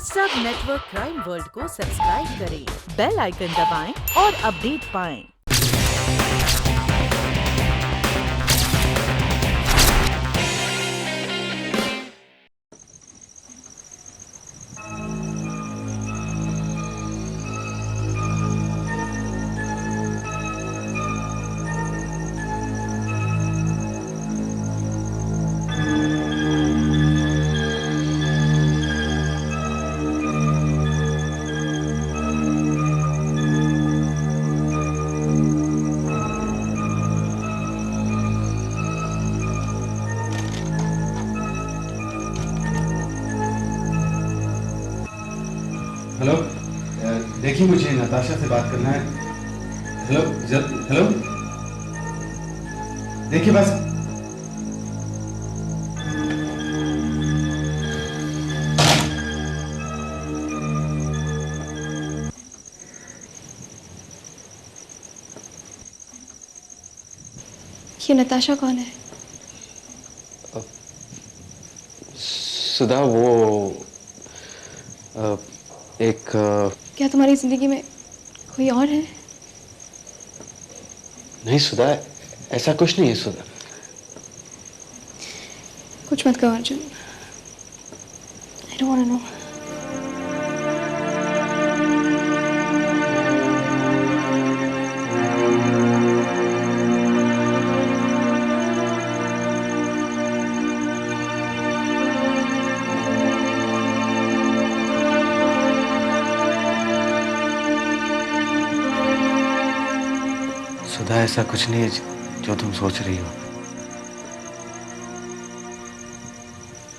सब network crime world को subscribe करें, बेल आइकन दबाएं और अपडेट पाएं। हेलो, देखिए मुझे नताशा से बात करना है। हेलो, हेलो, देखिए बस। ये नताशा कौन है? सुधा, वो एक क्या तुम्हारी जिंदगी में कोई और है? नहीं सुधा, ऐसा कुछ नहीं है सुधा। कुछ मत कहो Arjun. I don't want to know. सुधा, ऐसा कुछ नहीं है जो तुम सोच रही हो।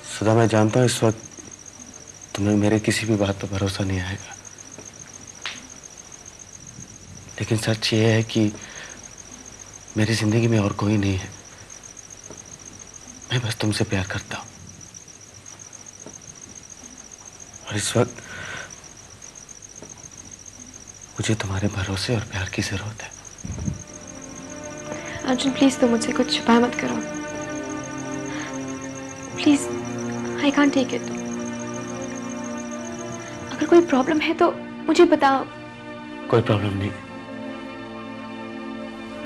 सुधा, मैं जानता हूं इस वक्त तुम्हें मेरे किसी भी बात पर भरोसा नहीं आएगा, लेकिन सच ये है कि मेरी जिंदगी में और कोई नहीं है। मैं बस तुमसे प्यार करता हूं और इस वक्त मुझे तुम्हारे भरोसे और प्यार की जरूरत है। अर्जुन प्लीज तुम मुझसे कुछ छुपाए मत करो। Please, I can't take it. अगर कोई प्रॉब्लम है तो मुझे बताओ। कोई प्रॉब्लम नहीं,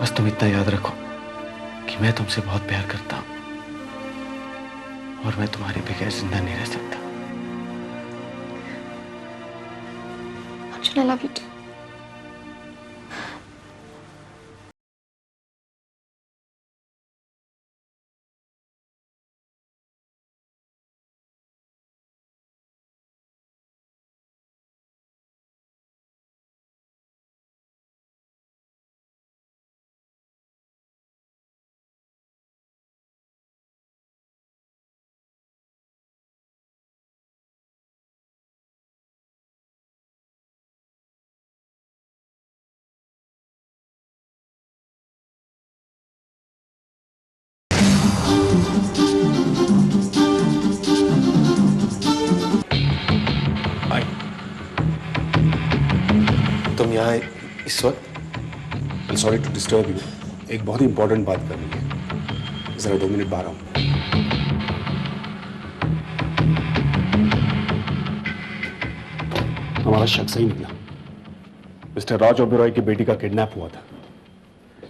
बस तुम इतना याद रखो कि मैं तुमसे बहुत प्यार करता हूं और मैं तुम्हारे बगैर जिंदा नहीं रह सकता। Arjun, I love you too. तुम यहाँ इस वक्त? सॉरी टू डिस्टर्ब यू, एक बहुत ही इंपॉर्टेंट बात करनी है। जरा 2 मिनट बाहर आओ। हमारा शक सही निकला। मिस्टर राज ओबेरॉय की बेटी का किडनैप हुआ था।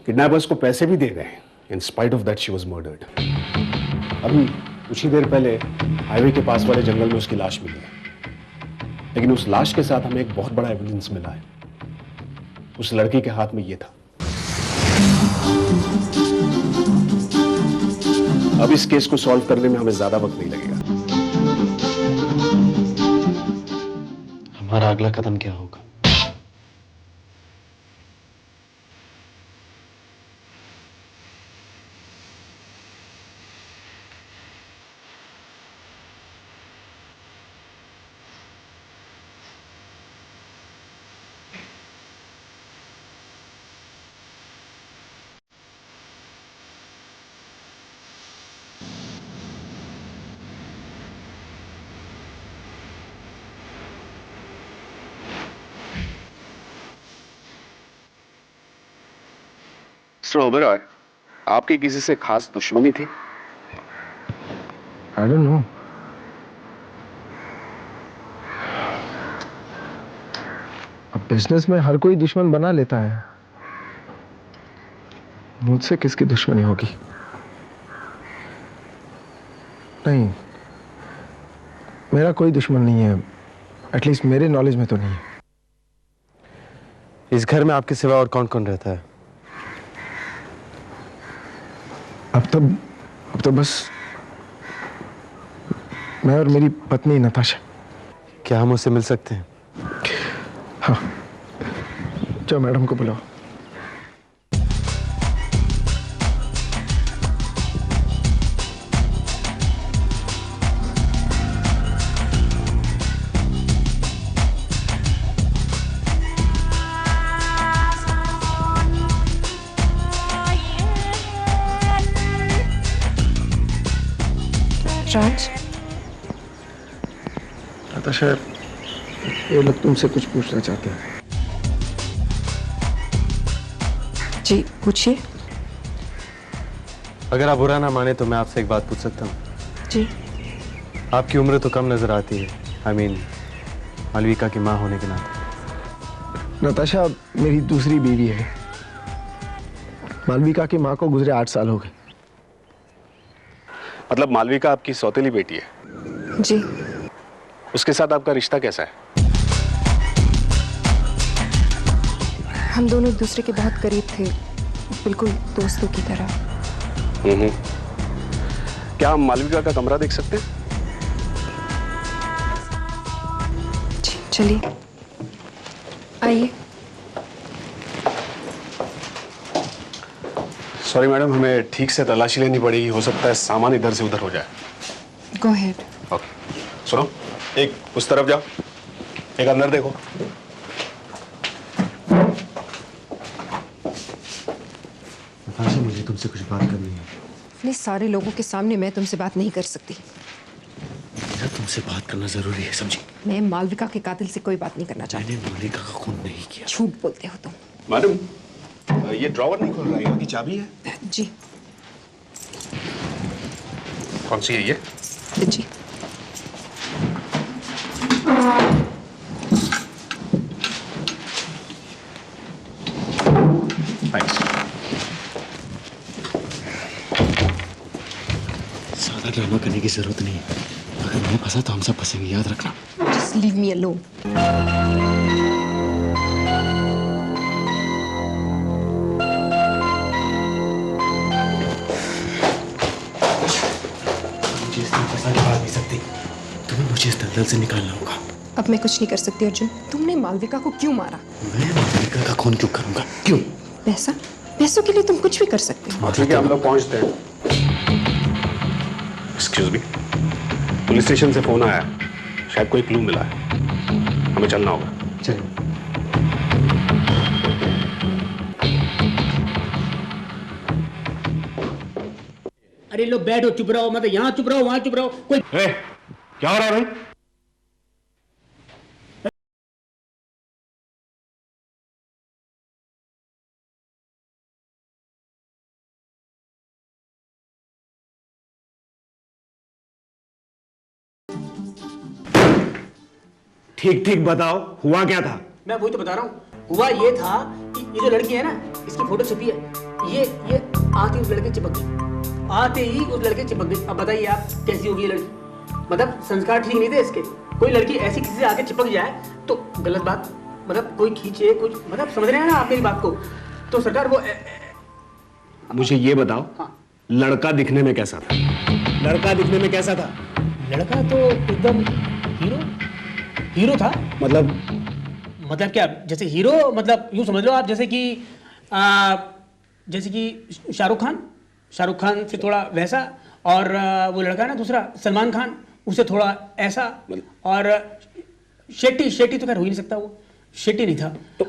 किडनैपर्स को पैसे भी दे गए। In spite of that she was murdered. अभी कुछ ही देर पहले हाईवे के पास वाले जंगल में उसकी लाश मिली है, लेकिन उस लाश के साथ हमें एक बहुत बड़ा एविडेंस मिला है। उस लड़की के हाथ में ये था। अब इस केस को सॉल्व करने में हमें ज्यादा वक्त नहीं लगेगा। हमारा अगला कदम क्या होगा? मिस्टर ओबेरॉय, आपकी किसी से खास दुश्मनी थी? I don't know. बिजनेस में हर कोई दुश्मन बना लेता है, मुझसे किसकी दुश्मनी होगी? नहीं, मेरा कोई दुश्मन नहीं है, एटलीस्ट मेरे नॉलेज में तो नहीं है। इस घर में आपके सिवा और कौन कौन रहता है? अब तो बस मैं और मेरी पत्नी नताशा। क्या हम उससे मिल सकते हैं? हाँ, जाओ मैडम को बुलाओ। राज, नताशा, ये लोग तुमसे कुछ पूछना चाहते हैं। जी पूछिए। अगर आप बुरा ना माने तो मैं आपसे एक बात पूछ सकता हूँ? जी। आपकी उम्र तो कम नजर आती है, आई मीन मालविका की माँ होने के नाते। नताशा मेरी दूसरी बीवी है। मालविका की माँ को गुजरे 8 साल हो गए। मतलब मालविका आपकी सौतेली बेटी है? जी। उसके साथ आपका रिश्ता कैसा है? हम दोनों एक दूसरे के बहुत करीब थे, बिल्कुल दोस्तों की तरह। क्या हम मालविका का कमरा देख सकते हैं? जी चलिए, आइए। सॉरी मैडम, हमें ठीक से तलाशी लेनी पड़ेगी, हो सकता है सामान इधर से उधर हो जाए। Go ahead. ओके, सुनो, एक उस तरफ जाओ, एक अंदर देखो। नताशा, मुझे तुमसे कुछ बात करनी है। इतने सारे लोगों के सामने मैं तुमसे बात नहीं कर सकती। मेरा तुमसे बात करना जरूरी है, समझी? मैं मालविका के कातिल से कोई बात नहीं करना चाहती। मैंने मालविका का खून नहीं किया। झूठ बोलते हो तुम। मैडम, ये ड्रॉवर नहीं खुल रहा है, यहाँ की चाबी है? जी। कौन सी है ये? जी। थैंक्स। ज्यादा ड्रामा करने की जरूरत नहीं है। अगर मैं फंसा तो हम सब फंसेंगे, याद रखना। Just leave me alone. मुझे इस फंसा के बात नहीं सकती। तुम्हें मुझे इस दलदल से निकालना होगा। अब मैं कुछ नहीं कर सकती अर्जुन। तुमने मालविका को क्यों मारा? मैं मालविका का खून क्यों करूंगा? क्यों? पैसा? पैसों के लिए तुम कुछ भी कर सकते हो। ठीक है, हम लोग पहुंचते हैं। एक्सक्यूज मी, पुलिस स्टेशन से फोन आया है, शायद कोई क्लू मिला है, हमें चलना होगा। चलिए। अरे लो बैठो, चुप रहो, मतलब यहाँ चुप रहो, वहां चुप रहो, कोई। क्या हो रहा है भाई? ठीक ठीक बताओ, हुआ क्या था? मैं वही तो बता रहा हूँ। हुआ ये था कि ये जो लड़की है ना, इसकी फोटो छपी है। ये आते ही उस लड़के चिपक गई, आते ही उस लड़के चिपक गई। अब बताइए आप कैसी होगी ये लड़की? मतलब संस्कार ठीक नहीं थे इसके। कोई लड़की ऐसी किसी से आके चिपक जाए तो गलत बात, मतलब कोई खींचे कुछ, मतलब समझ रहे हैं ना आप मेरी बात को? तो सरकार वो मुझे ये बताओ, हाँ। लड़का दिखने में कैसा था? लड़का दिखने में कैसा था? लड़का तो एकदम हीरो था। मतलब क्या, जैसे हीरो, मतलब यूं समझ लो आप, जैसे कि शाहरुख खान से थोड़ा वैसा, और वो लड़का ना दूसरा सलमान खान, उसे थोड़ा ऐसा, और शेट्टी तो खैर हो ही नहीं सकता, वो शेट्टी नहीं था तो,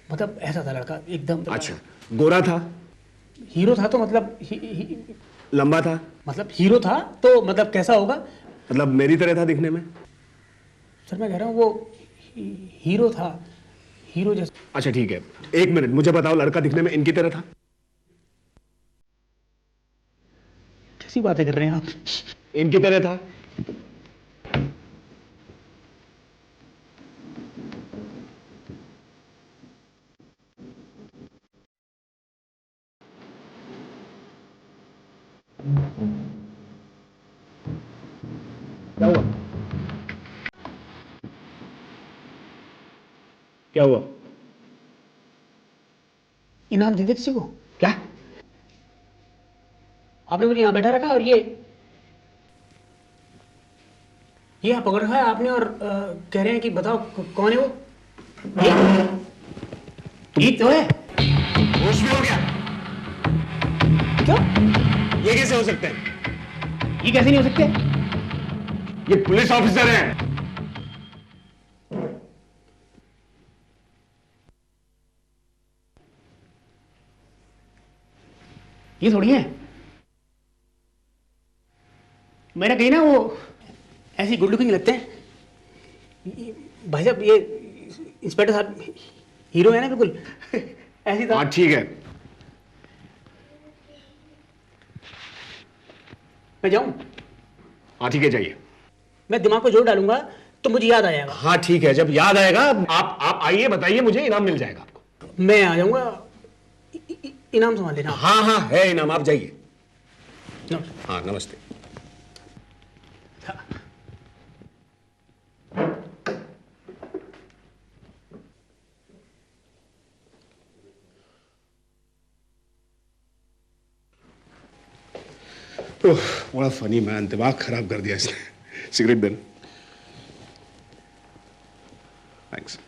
मतलब ऐसा था लड़का एकदम। अच्छा, गोरा था? हीरो था तो मतलब लंबा था? मतलब हीरो था तो मतलब कैसा होगा? मतलब मेरी तरह था दिखने में? सर मैं कह रहा हूँ वो हीरो था, हीरो जैसा। अच्छा ठीक है, एक मिनट, मुझे बताओ, लड़का दिखने में इनकी तरह था? कैसी बातें कर रहे हैं आप? इनकी तरह था? क्या हुआ? क्या हुआ? इनाम दे दे किसी को। क्या? आपने मुझे यहाँ बैठा रखा और ये यहाँ पकड़ रखा है आपने और कह रहे हैं कि बताओ कौन है वो? ये तो है। होश में हो गया? क्यों? ये कैसे हो सकते हैं? ये कैसे नहीं हो सकते? ये पुलिस ऑफिसर हैं। ये थोड़ी है। मेरा कहीं ना वो ऐसी गुड लुकिंग लगते हैं। भाई साहब ये इंस्पेक्टर साहब हीरो है ना बिल्कुल ऐसी तो। हाँ ठीक है। मैं जाऊं? हाँ ठीक है, जाइए। मैं दिमाग को जोर डालूंगा तो मुझे याद आ जाएगा। हाँ ठीक है, जब याद आएगा आप आइए, बताइए मुझे, इनाम मिल जाएगा आपको। मैं आ जाऊंगा। इनाम संभाल लेना। हाँ हाँ है इनाम, आप जाइए। नमस्ते। हाँ नमस्ते। बड़ा फनी मैन, दिमाग खराब कर दिया इसने। सिगरेट देना। थैंक्स।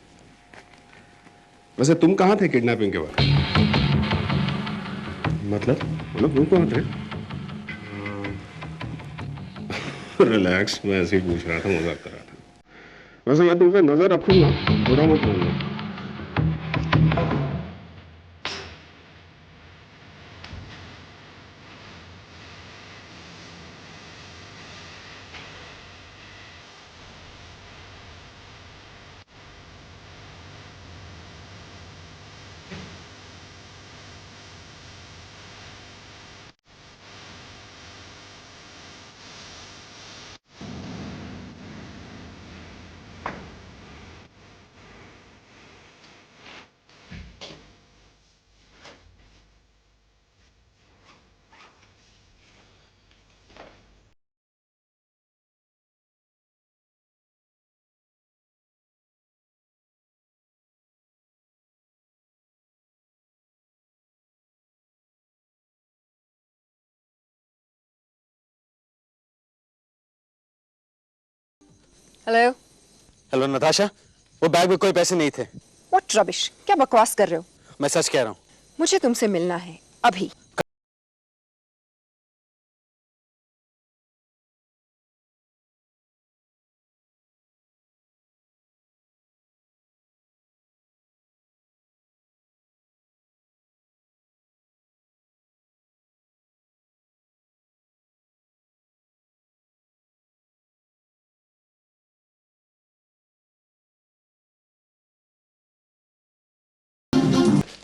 वैसे तुम कहाँ थे किडनैपिंग के बाद? मतलब तुम कहाँ थे? रिलैक्स, मैं ऐसे ही पूछ रहा था, मजाक कर रहा था। वैसे मैं तुम पे नजर रखूंगा, बुरा मत मानना। हेलो। हेलो नताशा, वो बैग में कोई पैसे नहीं थे। व्हाट रबिश, क्या बकवास कर रहे हो? मैं सच कह रहा हूँ। मुझे तुमसे मिलना है अभी।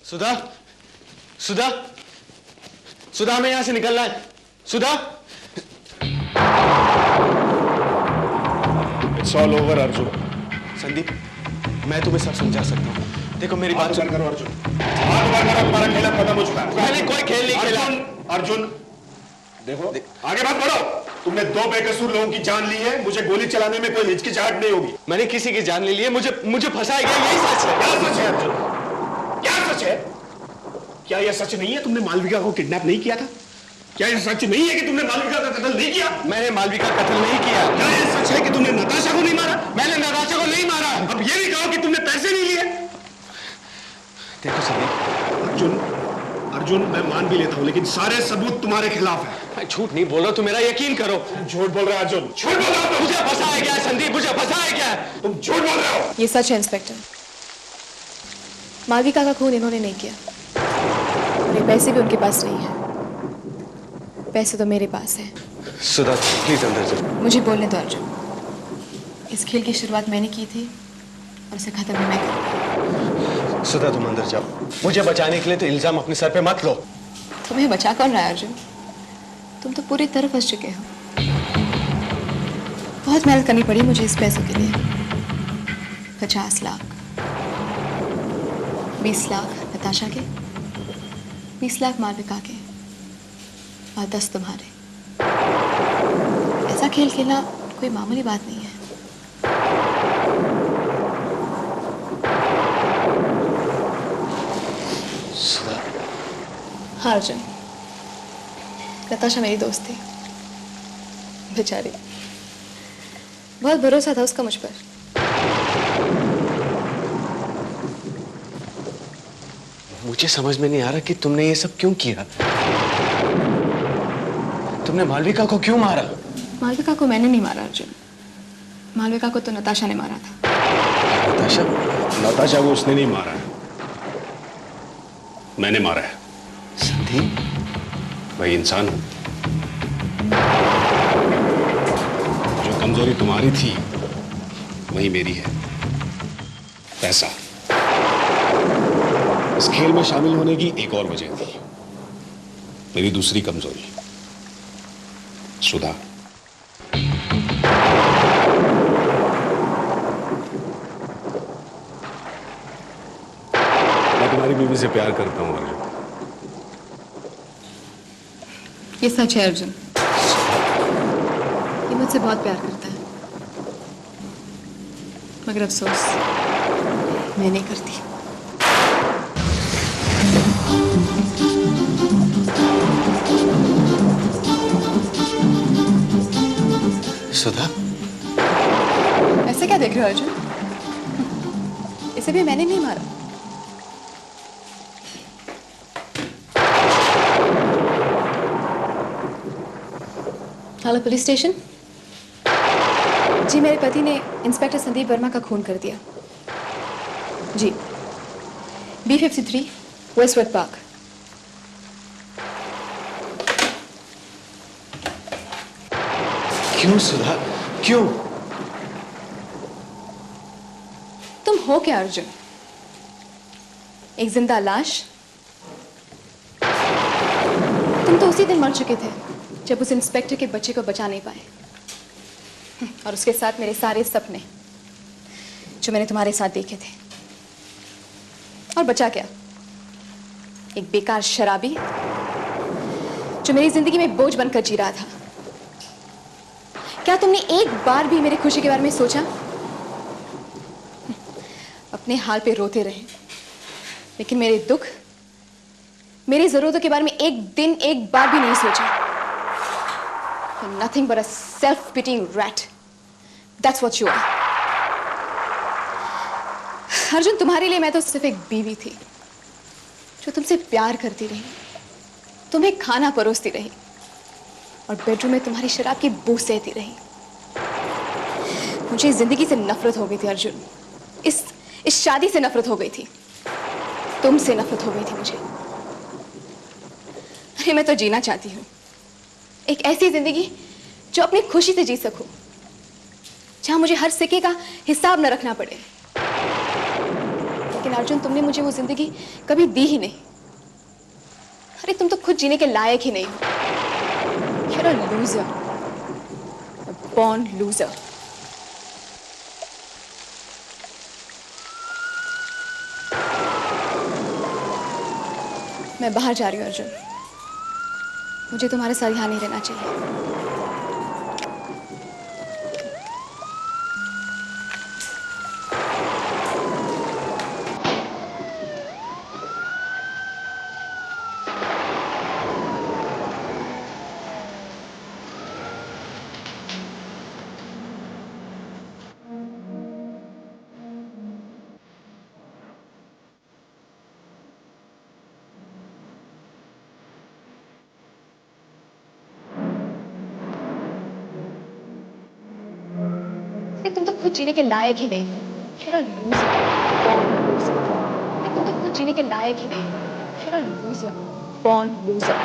सुधा, सुधा, सुधा, हमें यहां से निकलना है। Sudha. It's all over Arjun. Sandeep, मैं तुम्हें सब समझा सकता हूँ। देखो मेरी बात सुन। करो अर्जुन, हाथ बंद करो, तुम्हारा खेल खत्म हो चुका है। मैंने कोई खेल नहीं खेला। अर्जुन देखो, आगे मत बढ़ो। तुमने 2 बेकसूर लोगों की जान ली है, मुझे गोली चलाने में कोई हिचकिचाहट नहीं होगी। मैंने किसी की जान नहीं ली है, मुझे फंसाया गया, यही सच है। क्या सच है अर्जुन? क्या सच है? क्या यह सच नहीं है तुमने मालविका को किडनैप नहीं किया था? क्या यह सच नहीं है कि तुमने मालविका का कत्ल नहीं किया? मैंने मालविका का कत्ल नहीं किया। क्या यह सच है कि तुमने नताशा को नहीं मारा? मैंने नताशा को नहीं मारा। अब ये भी कहो कि तुमने पैसे नहीं लिए। देखो संदीप, अर्जुन मैं मान भी लेता हूं, लेकिन सारे सबूत तुम्हारे खिलाफ है। मैं झूठ नहीं बोल रहा, तुम मेरा यकीन करो। झूठ बोल रहा है अर्जुन, झूठ बोल रहा हो। मुझे फंसाया गया संदीप, मुझे फंसाया गया। तुम झूठ बोल रहे हो। ये सच है इंस्पेक्टर। मालविका का खून इन्होंने नहीं किया और ये पैसे भी उनके पास नहीं है। पैसे तो मेरे पास है। सुधा प्लीज अंदर जाओ। मुझे बोलने दो अर्जुन। इस खेल की शुरुआत मैंने की थी और इसे खत्म भी मैं करूंगी। सुधा तुम अंदर जाओ। मुझे बचाने के लिए तो इल्जाम अपने सर पे मत लो। तुम्हें बचा कौन रहा है अर्जुन? तुम तो पूरी तरह फंस चुके हो। बहुत मेहनत करनी पड़ी मुझे इस पैसों के लिए। 50 लाख, 20 लाख नताशा के, 20 लाख मालविका के और 10 तुम्हारे। ऐसा खेल खेलना कोई मामूली बात नहीं है। सुधा, हाँ अर्जुन, नताशा मेरी दोस्त थी, बेचारी, बहुत भरोसा था उसका मुझ पर। मुझे समझ में नहीं आ रहा कि तुमने ये सब क्यों किया। तुमने मालविका को क्यों मारा? मालविका को मैंने नहीं मारा अर्जुन, मालविका को तो नताशा ने मारा था। नताशा? नताशा को उसने नहीं मारा है, मैंने मारा है। संदीप, वही इंसान हूं। जो कमजोरी तुम्हारी थी वही मेरी है, पैसा। इस खेल में शामिल होने की एक और वजह थी, मेरी दूसरी कमजोरी, सुधा। मैं तुम्हारी बीवी से प्यार करता हूं अर्जुन। ये सच है अर्जुन, ये मुझसे बहुत प्यार करता है, मगर अफसोस मैं नहीं करती। सुधा, ऐसे क्या देख रहे हो अर्जुन? इसे भी मैंने नहीं मारा। Hello police station. जी, मेरे पति ने इंस्पेक्टर संदीप वर्मा का खून कर दिया। जी, B53 वेस्टवुड पार्क। क्यों सुधा, क्यों? तुम हो क्या अर्जुन? एक जिंदा लाश? तुम तो उसी दिन मर चुके थे जब उस इंस्पेक्टर के बच्चे को बचा नहीं पाए, और उसके साथ मेरे सारे सपने जो मैंने तुम्हारे साथ देखे थे। और बचा क्या? एक बेकार शराबी जो मेरी जिंदगी में बोझ बनकर जी रहा था। क्या तुमने एक बार भी मेरी खुशी के बारे में सोचा? अपने हाल पे रोते रहे, लेकिन मेरे दुख, मेरी जरूरतों के बारे में एक दिन एक बार भी नहीं सोचा। You're nothing but a self-pitying rat. That's what you are. Arjun, तुम्हारे लिए मैं तो सिर्फ एक बीवी थी जो तुमसे प्यार करती रही, तुम्हें खाना परोसती रही और बेडरूम में तुम्हारी शराब की बू सहती रही। मुझे जिंदगी से नफरत हो गई थी अर्जुन, इस शादी से नफरत हो गई थी, तुमसे नफरत हो गई थी मुझे। अरे मैं तो जीना चाहती हूँ एक ऐसी जिंदगी जो अपनी खुशी से जी सकूं, जहां मुझे हर सिक्के का हिसाब न रखना पड़े। लेकिन अर्जुन, तुमने मुझे वो जिंदगी कभी दी ही नहीं। अरे तुम तो खुद जीने के लायक ही नहीं हो। You're a loser, a born loser. मैं बाहर जा रही हूँ अर्जुन, मुझे तुम्हारे साथ यहाँ नहीं रहना चाहिए। तुम तो खुद जीने के लायक ही नहीं हो। You're a loser, born loser. तुम तो खुद जीने के लायक ही नहीं हो। You're a loser, born loser.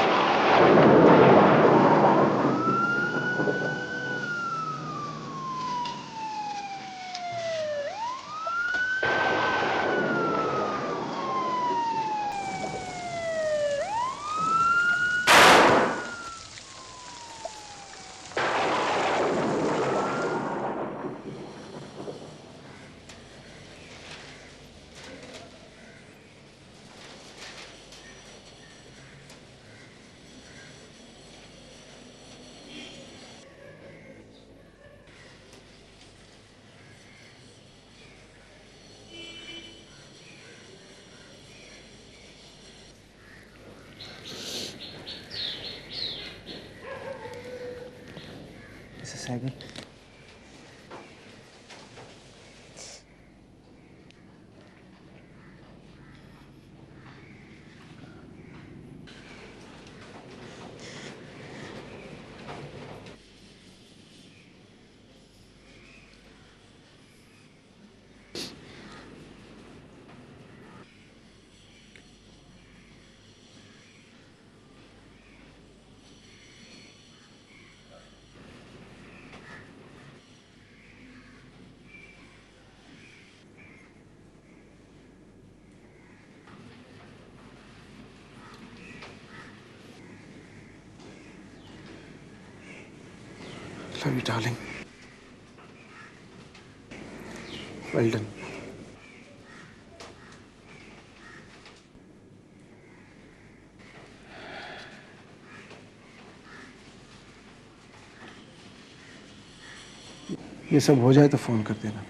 Tiger. Love you, darling. Well done. ये सब हो जाए तो फोन कर देना।